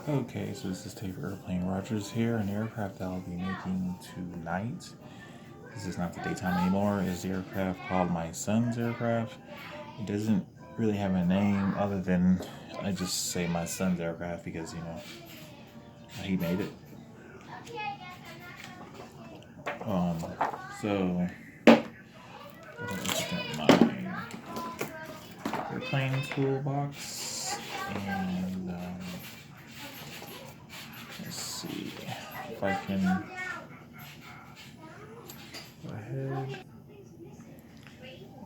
Okay, so this is Tapaper Airplane Rogers here, an aircraft that I'll be making tonight. This is not the daytime anymore. It's the aircraft called my son's aircraft. It doesn't really have a name other than I just say my son's aircraft because, he made it. So, I'm going to open up my airplane toolbox and let's see if I can go ahead.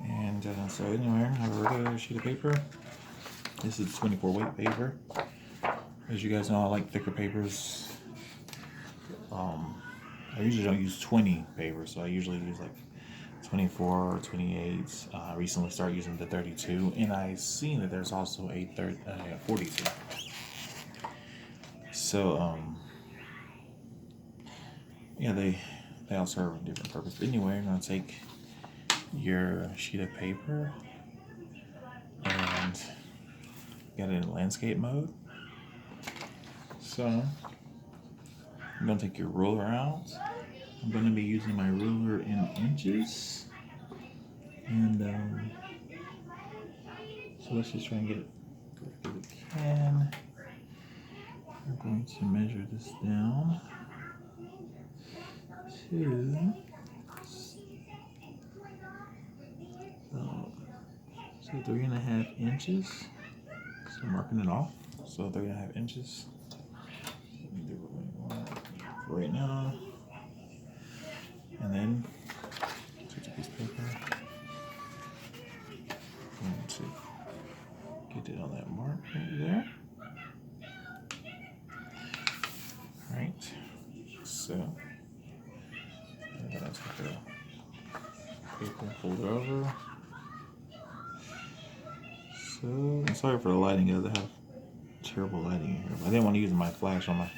And so anyway, I have a regular sheet of paper. This is 24 weight paper. As you guys know, I like thicker papers. I usually don't use 20 paper, so I usually use like 24 or 28. I recently started using the 32, and I've seen that there's also a 42. So, yeah, they all serve a different purpose. But anyway, I'm gonna take your sheet of paper and get it in landscape mode. So I'm gonna take your ruler out. I'm gonna be using my ruler in inches, and so let's just try and get it correct as we can. I'm going to measure this down to so 3.5 inches. So I'm marking it off. So 3.5 inches. Do what we want for right now. And then take a piece of paper. I'm going to get it on that mark right there. Alright. So I'm gonna take the paper and fold it over. So I'm sorry for the lighting, guys. I have terrible lighting in here. But I didn't want to use my flash on my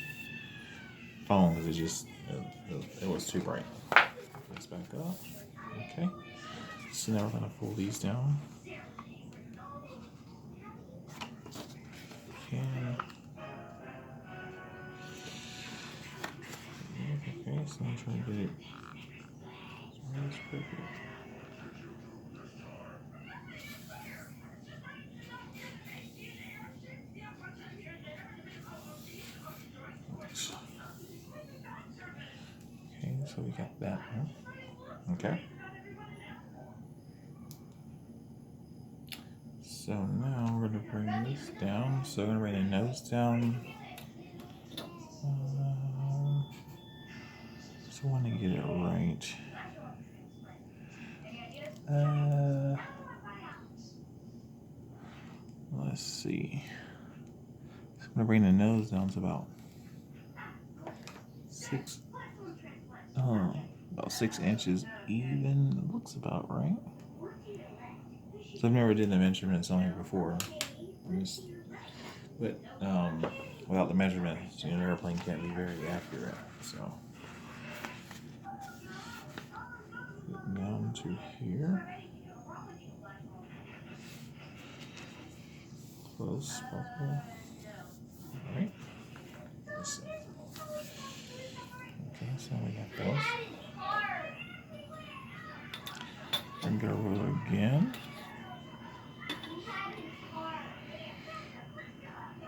phone because it was too bright. Put this back up. Okay. So now we're gonna fold these down. Okay. Okay, so I'm trying to get it. That's perfect. Okay, so we got that one. Okay. So now we're gonna bring this down. So I'm gonna bring the nose down. So I want to get it right. Let's see. So I'm gonna bring the nose down to about 6 inches even. It looks about right. So I've never did the measurements on here before. But without the measurements, an airplane can't be very accurate. So get down to here, close as possible. All right. Let's see. Okay, so we got those. And go ruler again.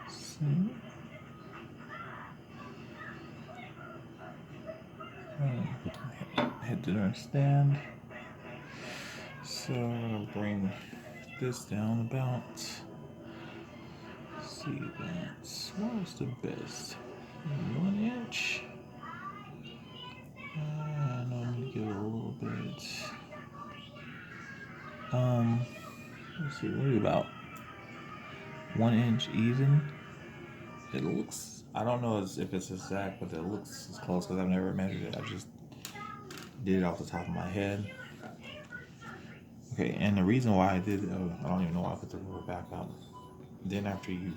See. Head to our stand. So I'm gonna bring this down about. See, that's what's the best? 1 inch. And I'm gonna give it a little bit. Let's see, maybe about 1 inch even. It looks, I don't know if it's exact, but it looks as close because I've never measured it. I just did it off the top of my head. Okay, and the reason why I did, I don't even know why I put the ruler back up. Then after you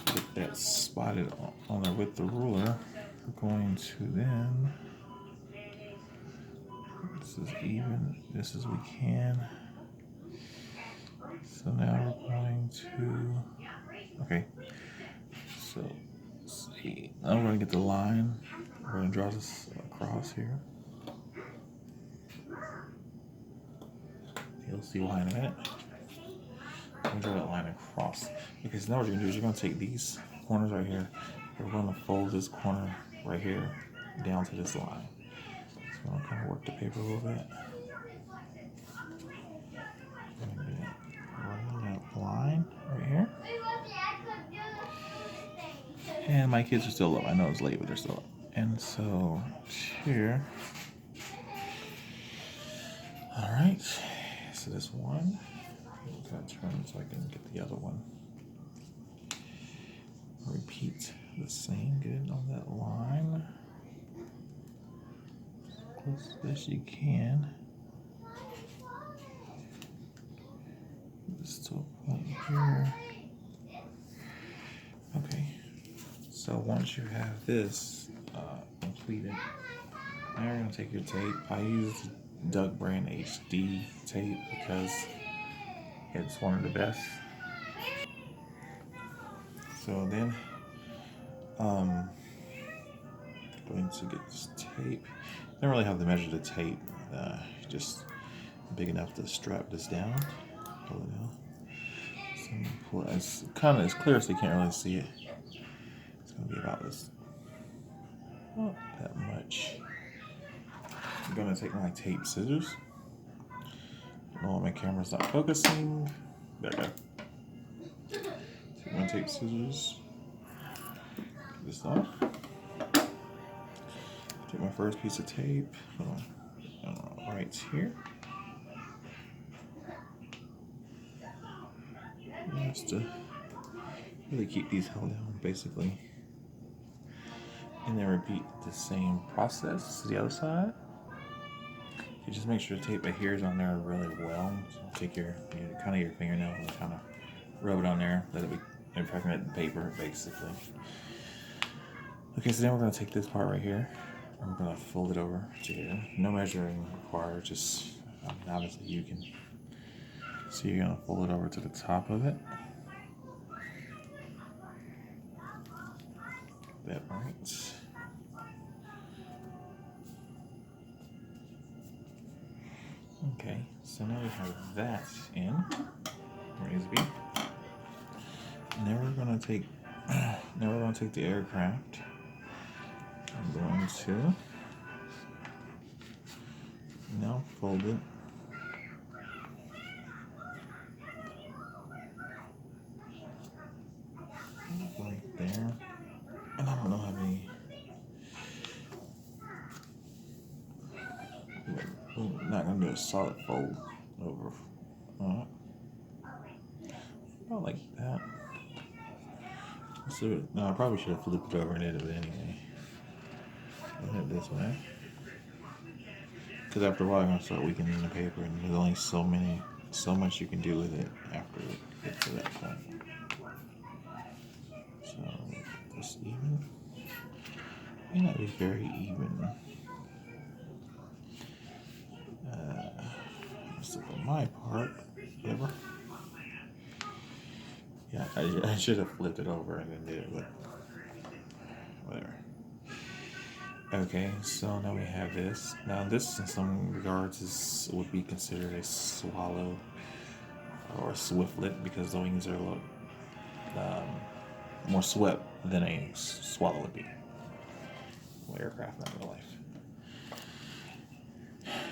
get that spotted on there with the ruler, we're going to then, this is even, this as we can. So now we're going to, okay, so Now we're gonna get the line. We're gonna draw this across here. You'll see why in a minute. I'm gonna draw that line across. Because now what you're gonna do is you're gonna take these corners right here. We're gonna fold this corner right here down to this line. So I'm gonna kind of work the paper a little bit. Run that line right here. And my kids are still up. I know it's late, but they're still up. And so here. All right. So this one. I'm gonna turn so I can get the other one. Repeat the same good on that line. As close as you can. Just to a point here. Okay. So once you have this completed, now you're gonna take your tape. I use Duck Brand HD tape because it's one of the best. So then, going to get this tape. I don't really have to measure the tape. Just big enough to strap this down. Pull it down. So I'm gonna pull it. It's kind of as clear so you can't really see it. It's gonna be about this. Not that much. I'm gonna take my tape scissors. Oh, my camera's not focusing. There we go. Take my tape scissors. Get this off. Take my first piece of tape. Right here. Just to really keep these held down, basically. And then repeat the same process to the other side. You just make sure the tape adheres on there really well. So take your kind of your fingernail and kind of rub it on there. Let it be impregnate the paper, basically. Okay, so then we're gonna take this part right here and we're gonna fold it over to here. No measuring required. Just obviously you can. So you're gonna fold it over to the top of it. That right. Okay, so now we have that in where it needs to be. And then we're gonna take the aircraft. I'm going to now fold it. Right there. And I don't know how many. I'm not gonna do a solid fold over. About like that. So, no, I probably should have flipped it over and edited it anyway. I'll hit this way. Because after a while, I'm gonna start weakening the paper, and there's only so much you can do with it after it gets to that point. So, this even. May not be very even. So for my part, whatever. Yeah, I should have flipped it over and then did it, but whatever. Okay, so now we have this. Now this, in some regards, would be considered a swallow or a swiftlet because the wings are a little more swept than a swallow would be. Well, aircraft, not real life.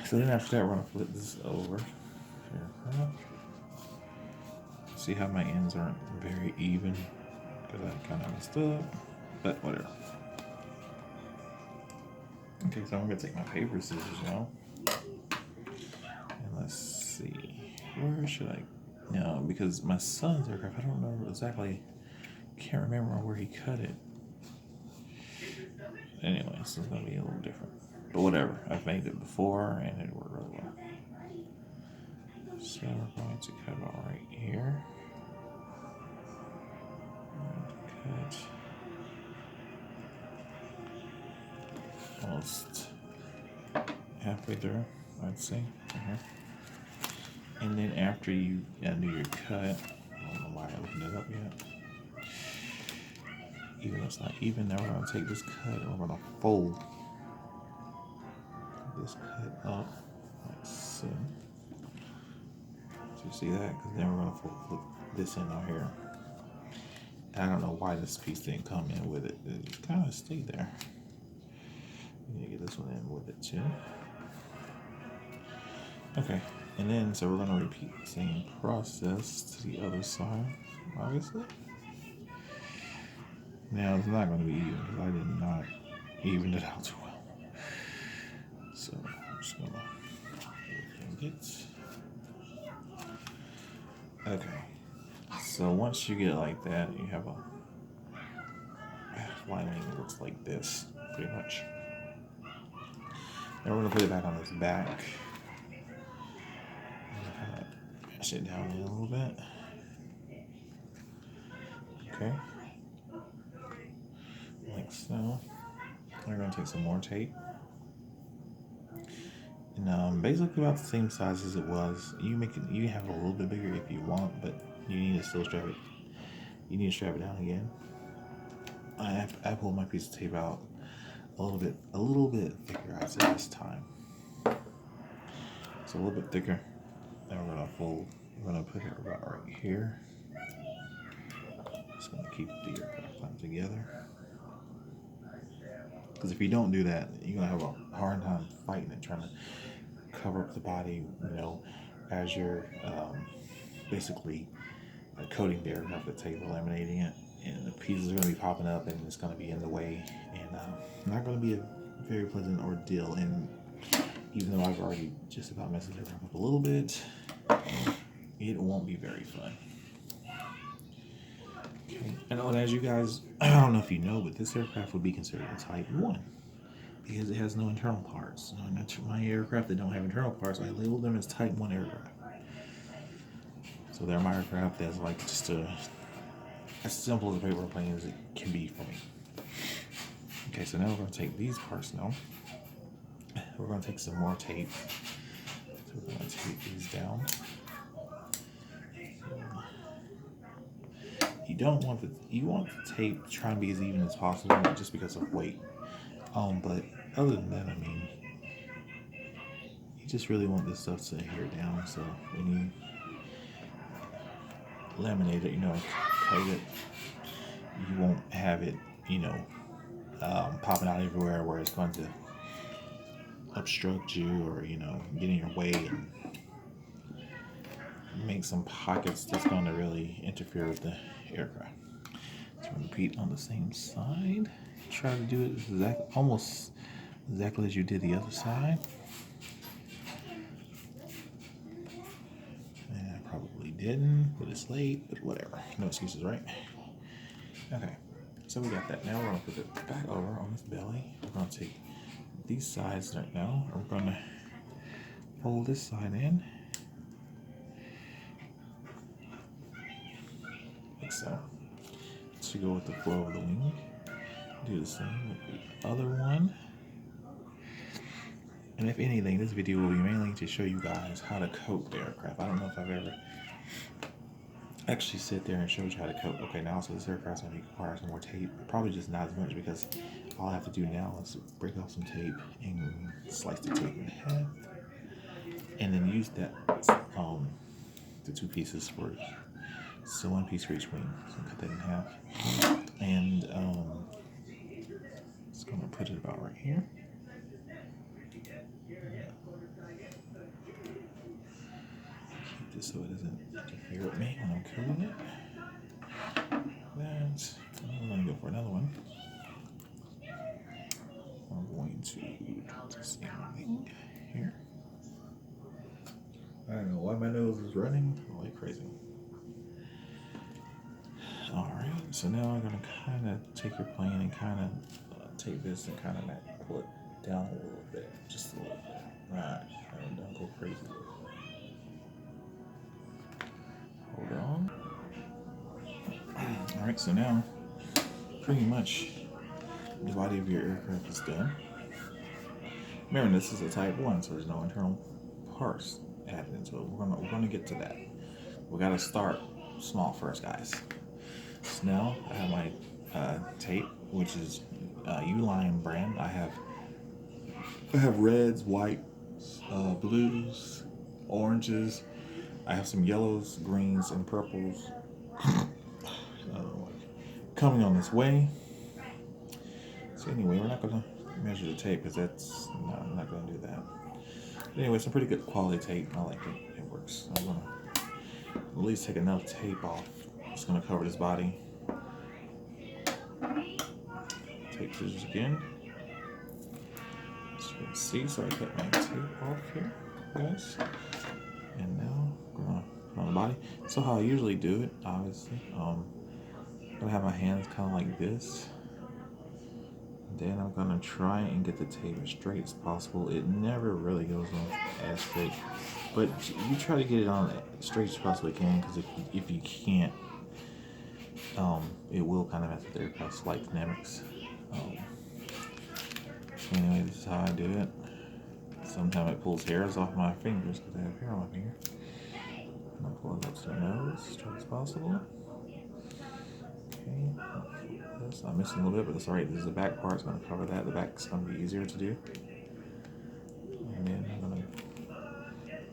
So then after that, we're gonna flip this over. See how my ends aren't very even because I kind of messed up, but whatever. Okay, so I'm gonna take my paper scissors now, and let's see, where should I? No, because my son's aircraft, I don't know exactly. Can't remember where he cut it. Anyway, so it's gonna be a little different, but whatever. I've made it before, and it worked really well. So we're going to cut about right here. Cut almost halfway through, I'd say. And then after you do your cut, I don't know why I opened it up yet. even if it's not even, now we're going to take this cut and we're going to fold this cut up like so. So you see that? Because then we're going to flip this in on here. And I don't know why this piece didn't come in with it. It just kind of stayed there. We need to get this one in with it too. Okay, and then so we're going to repeat the same process to the other side, obviously. Now it's not going to be even because I did not even it out too well. So I'm just going to get. Okay, so once you get it like that, you have a lining that looks like this, pretty much. Now we're going to put it back on this back. Push it down a little bit. Okay. Like so. We're going to take some more tape. And basically about the same size as it was. You have it a little bit bigger if you want, but you need to still strap it. You need to strap it down again. I pulled my piece of tape out a little bit thicker, I'd say this time. So a little bit thicker. Then we're gonna fold. We're gonna put it about right here. Just gonna keep the aircraft clamp together. Because if you don't do that, you're gonna have a hard time fighting it, trying to cover up the body, as you're basically coating the aircraft with tape, laminating it, and the pieces are going to be popping up, and it's going to be in the way, and not going to be a very pleasant ordeal. And even though I've already just about messed it up a little bit, it won't be very fun. Okay. And as you guys, I don't know if you know, but this aircraft would be considered a Type 1 because it has no internal parts. My aircraft that don't have internal parts, I label them as Type 1 aircraft. So they're my aircraft that's like just as simple as a paper plane as it can be for me. Okay, so now we're going to take these parts now. We're going to take some more tape. So we're going to tape these down. You want the tape to try and be as even as possible, just because of weight. But other than that, you just really want this stuff to adhere down. So when you laminate it, coat it, you won't have it, popping out everywhere where it's going to obstruct you or, get in your way and make some pockets that's going to really interfere with the aircraft. So repeat on the same side. Try to do it almost exactly as you did the other side. And I probably didn't, but it's late, but whatever. No excuses, right? Okay, so we got that. Now we're going to put it back over on this belly. We're going to take these sides right now. We're going to fold this side in. Like so. To go with the flow of the wing. Do the same with the other one. And if anything, this video will be mainly to show you guys how to coat the aircraft. I don't know if I've ever actually sit there and showed you how to coat. Okay, now so this aircraft's going to require some more tape. Probably just not as much, because all I have to do now is break off some tape and slice the tape in half. And then use that, the two pieces for, so one piece for each wing. So cut that in half. And just going to put it about right here. Keep this so it doesn't interfere with me when I'm coating it. That. I'm going to go for another one. I'm going to do the same thing here. I don't know why my nose is running like crazy. Alright, so now I'm going to kind of take your plane and kind of take this and kind of pull it down a little bit. Just a little bit. Right, don't go crazy. Hold on. Alright, so now pretty much the body of your aircraft is done. Remember, this is a Type 1, so there's no internal parts added into it. We're gonna get to that. We gotta start small first, guys. So now I have my tape, which is Uline brand. I have reds, whites, blues, oranges. I have some yellows, greens, and purples coming on this way. So anyway, we're not gonna measure the tape because that's no, I'm not gonna do that. But anyway, it's a pretty good quality tape. I like it. It works. I'm gonna at least take enough tape off. It's gonna cover this body. Take scissors again. As you can see, so I cut my tape off here, guys. And now I'm gonna put on the body. So how I usually do it, obviously, I'm gonna have my hands kind of like this. Then I'm gonna try and get the tape as straight as possible. It never really goes on as straight, but you try to get it on as straight as you possibly can, because if you can't, it will kind of have to there cause slight dynamics. So anyway, this is how I do it. Sometimes it pulls hairs off my fingers because I have hair on my finger. And I'll pull it up to the nose as straight as possible. Okay, I'm missing a little bit, but that's alright. This is the back part. It's going to cover that. The back's going to be easier to do. And then I'm going to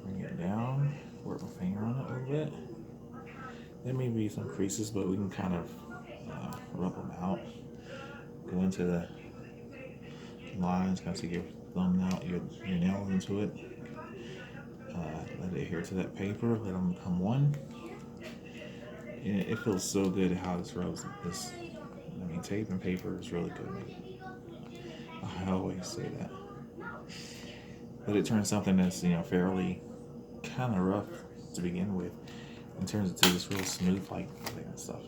bring it down, work my finger on it a little bit. There may be some creases, but we can kind of rub them out. Go into the lines, kind of take your thumbnail, your nail into it. Let it adhere to that paper. Let them become one. And it feels so good how this rubs. Tape and paper is really good. I always say that. But it turns something that's fairly kind of rough to begin with, and turns it to this real smooth like stuff.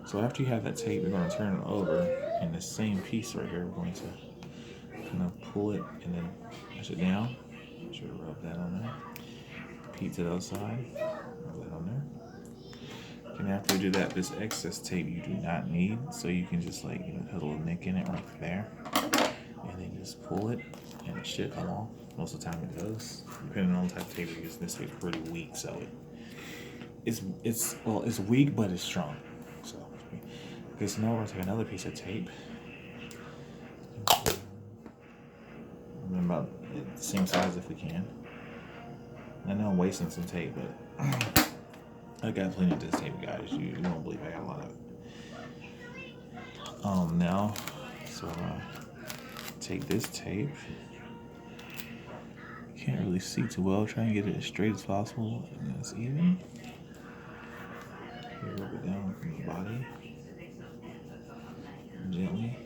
So after you have that tape, you're going to turn it over, and the same piece right here, we're going to kind of pull it and then push it down. Make sure to rub that on there. Repeat to the other side. Rub that on there. And after you do that, this excess tape you do not need, so you can just put a little nick in it right there, and then just pull it, and it should come off. Most of the time it does, depending on the type of tape you use. This tape is pretty weak, so it's weak, but it's strong. So okay, so now we're gonna take another piece of tape. Remember, about the same size if we can. I know I'm wasting some tape, but I got plenty of this tape, guys. You won't believe I got a lot of it. Now, so take this tape. Can't really see too well. Try and get it as straight as possible and as even. Here, rub it down from the body. Gently.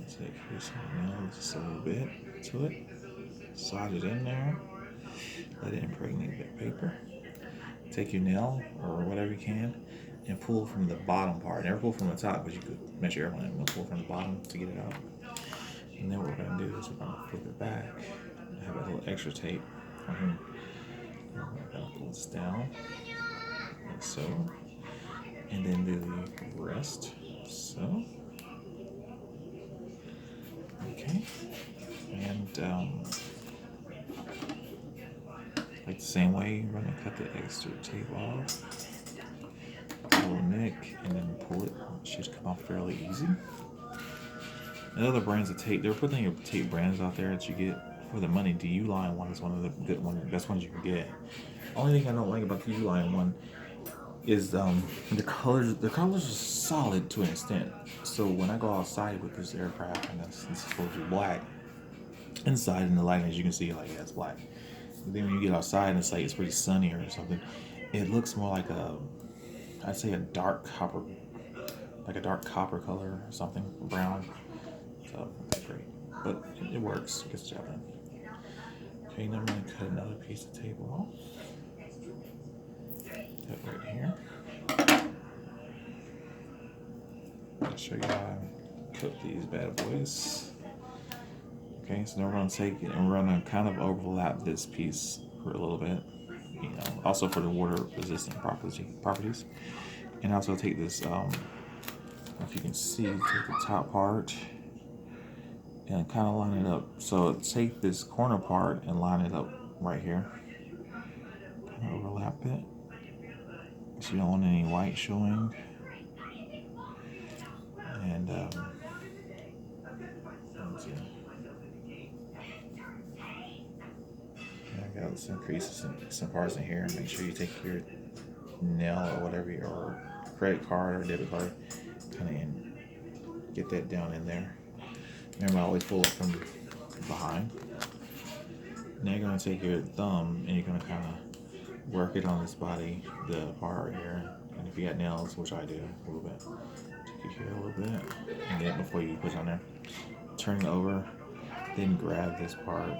Take this nail just a little bit to it. Slide it in there. Let it impregnate that paper. Take your nail or whatever you can and pull from the bottom part. Never pull from the top, because you could mess your airline. I'm going to pull from the bottom to get it out. And then what we're going to do is we're going to flip it back. I have a little extra tape. We're going to pull this down, like so. And then do the rest, so. Okay. And like the same way, you're going to cut the extra tape off. A little nick, and then pull it. It should come off fairly easy. And other brands of tape, there are plenty of tape brands out there that you get for the money. The Uline one is one of the good ones, the best ones you can get. Only thing I don't like about the Uline one is the colors. The colors are solid to an extent. So when I go outside with this aircraft, and this is supposed to be black inside in the light, as you can see, like it's black. But then when you get outside and it's pretty sunny or something, it looks more like I'd say a dark copper, like a dark copper color or something, brown. So that's great, but it works. It gets the job done. Okay, now I'm going to cut another piece of tape off. That right here. I'll show you how I cut these bad boys. Okay, so now we're going to take it and we're going to kind of overlap this piece for a little bit. Also for the water resistant properties. And also take this, if you can see, take the top part and kind of line it up. So take this corner part and line it up right here. Kind of overlap it. So you don't want any white showing. And let's see. I got some creases and some parts in here. Make sure you take your nail or whatever your credit card or debit card, kind of and get that down in there. Remember, I always pull it from behind. Now you're gonna take your thumb and you're gonna kind of work it on this body, the part right here. And if you got nails, which I do a little bit, take it here a little bit, and then before you put it on there, turn it over, then grab this part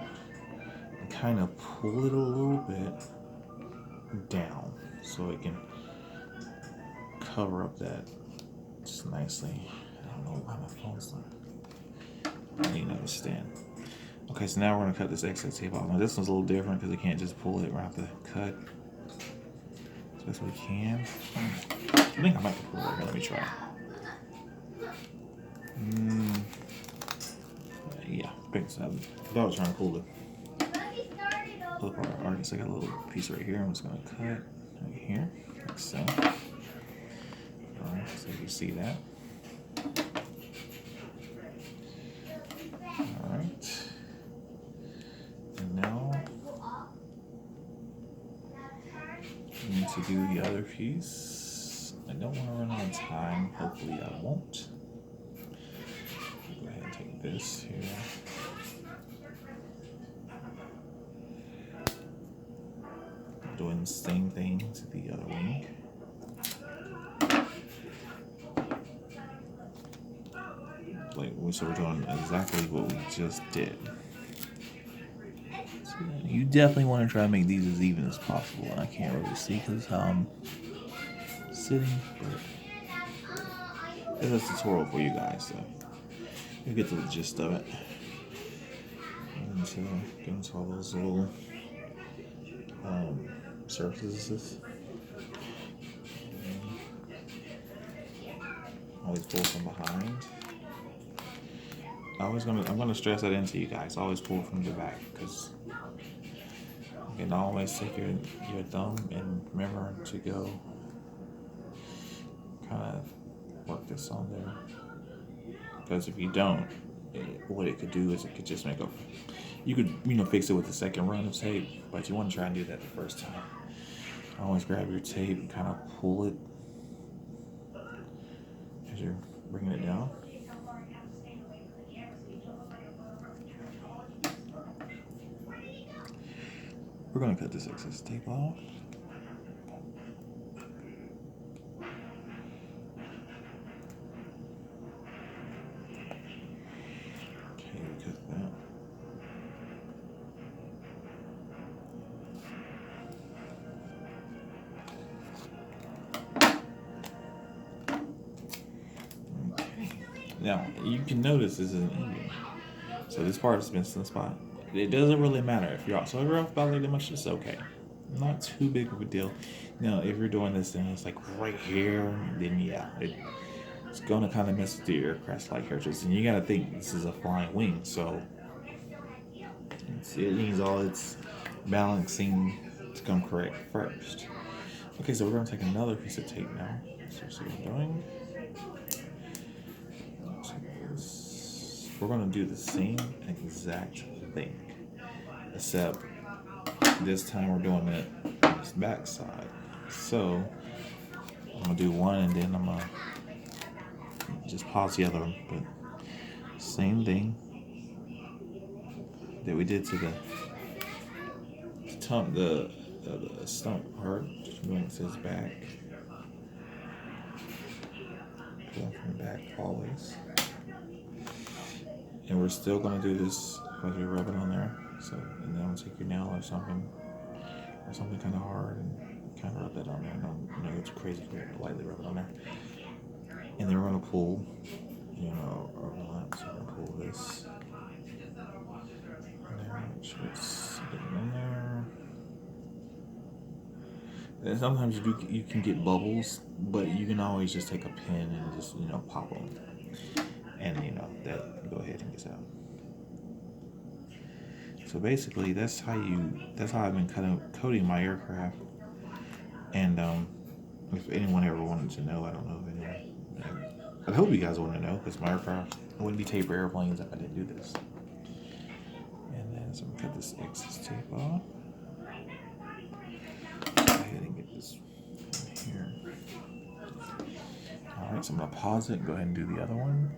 and kind of pull it a little bit down so it can cover up that just nicely. I don't know why my phone's not. I need another stand. Okay, so now we're gonna cut this excess tape off. Now this one's a little different because we can't just pull it. We're gonna have to cut as best we can. I think I might have pulled it right here. Let me try. Yeah, I think so. I thought I was trying to pull the part. Alright, so I got a little piece right here. I'm just gonna cut right here, like so. Alright, so you see that. Alright. And now I need to do the other piece. I don't want to run out of time. Hopefully I won't. Go ahead and take this here. Doing the same thing to the other wing. So we're doing exactly what we just did. So you definitely want to try to make these as even as possible. I can't really see because I'm sitting, but it's a tutorial for you guys, so you get the gist of it. And so get into all those little surfaces. Always pull from behind. I'm gonna stress that into you guys. Always pull from the back because you can always take your thumb and remember to go kind of work this on there. Because if you don't, what it could do is it could just make you could fix it with the second run of tape, but you want to try and do that the first time. Always grab your tape and kind of pull it as you're bringing it down. We're going to cut this excess tape off. Okay, we cut that. Okay. Now, you can notice this isn't even. So this part has been in the spot. It doesn't really matter if you're off. So if you're off by that much, it's okay. Not too big of a deal. Now, if you're doing this and it's like right here, then yeah, it's gonna kind of mess with the aircraft flight characteristics. And you gotta think this is a flying wing, so it needs all its balancing to come correct first. Okay, so we're gonna take another piece of tape now. So see what I'm doing. We're going to do the same exact thing, except this time we're doing it on this back side. So I'm going to do one and then I'm going to just pause the other one. But same thing that we did to the stump part, when it says back. Go from the back always. And we're still going to do this as we rub it on there. So, and then I'm going to take your nail or something kind of hard and kind of rub that on there. No, it's crazy, lightly rub it on there. And then we're going to pull, overlap. So we're going to pull this. And then make sure it's getting in there. And sometimes you can get bubbles, but you can always just take a pin and just, pop them. And that go ahead and get out. So basically that's how I've been kind of coating my aircraft. And If anyone ever wanted to know, I don't know if anyone. I hope you guys want to know because my aircraft wouldn't be taper airplanes if I didn't do this. And then so I'm gonna cut this excess tape off. Go ahead and get this here. All right, so I'm gonna pause it and go ahead and do the other one.